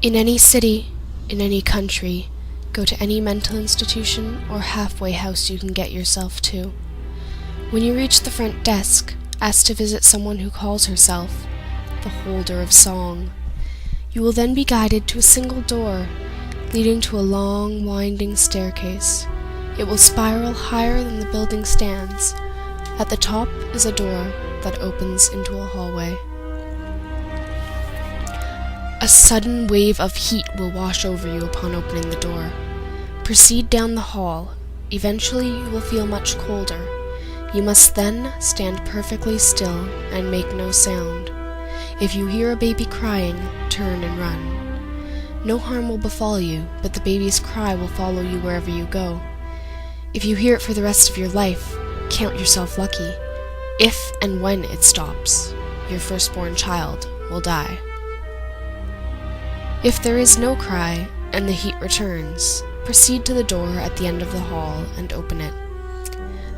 In any city, in any country, go to any mental institution or halfway house you can get yourself to. When you reach the front desk, ask to visit someone who calls herself the holder of song. You will then be guided to a single door, leading to a long, winding staircase. It will spiral higher than the building stands. At the top is a door that opens into a hallway. A sudden wave of heat will wash over you upon opening the door. Proceed down the hall. Eventually you will feel much colder. You must then stand perfectly still and make no sound. If you hear a baby crying, turn and run. No harm will befall you, but the baby's cry will follow you wherever you go. If you hear it for the rest of your life, count yourself lucky. If and when it stops, your firstborn child will die. If there is no cry and the heat returns, proceed to the door at the end of the hall and open it.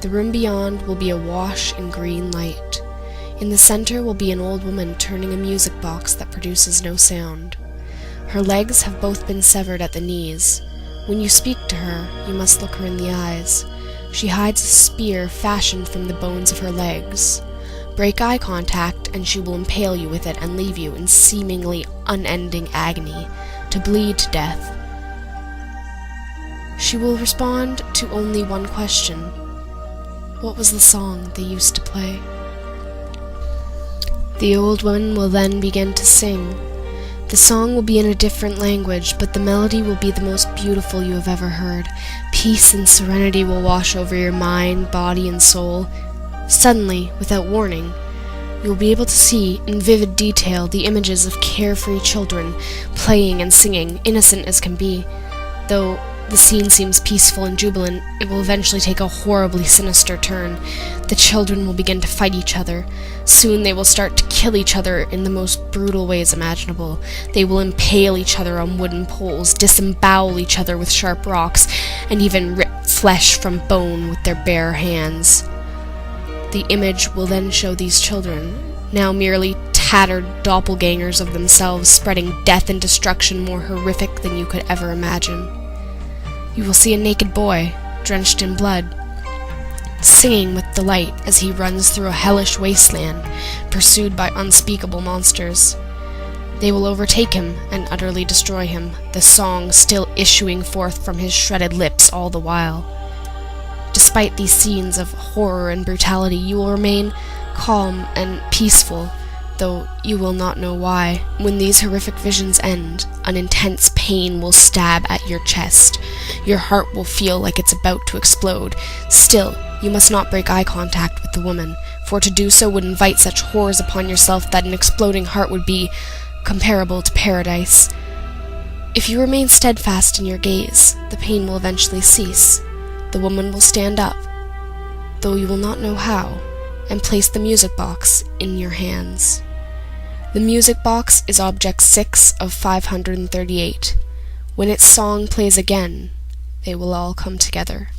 The room beyond will be awash in green light. In the center will be an old woman turning a music box that produces no sound. Her legs have both been severed at the knees. When you speak to her, you must look her in the eyes. She hides a spear fashioned from the bones of her legs. Break eye contact, and she will impale you with it and leave you in seemingly unending agony, to bleed to death. She will respond to only one question. What was the song they used to play? The old one will then begin to sing. The song will be in a different language, but the melody will be the most beautiful you have ever heard. Peace and serenity will wash over your mind, body, and soul. Suddenly, without warning, you will be able to see in vivid detail the images of carefree children playing and singing, innocent as can be. Though the scene seems peaceful and jubilant, it will eventually take a horribly sinister turn. The children will begin to fight each other. Soon they will start to kill each other in the most brutal ways imaginable. They will impale each other on wooden poles, disembowel each other with sharp rocks, and even rip flesh from bone with their bare hands. The image will then show these children, now merely tattered doppelgangers of themselves, spreading death and destruction more horrific than you could ever imagine. You will see a naked boy, drenched in blood, singing with delight as he runs through a hellish wasteland, pursued by unspeakable monsters. They will overtake him and utterly destroy him, the song still issuing forth from his shredded lips all the while. Despite these scenes of horror and brutality, you will remain calm and peaceful, though you will not know why. When these horrific visions end, an intense pain will stab at your chest. Your heart will feel like it's about to explode. Still, you must not break eye contact with the woman, for to do so would invite such horrors upon yourself that an exploding heart would be comparable to paradise. If you remain steadfast in your gaze, the pain will eventually cease. The woman will stand up, though you will not know how, and place the music box in your hands. The music box is object 6 of 538. When its song plays again, they will all come together.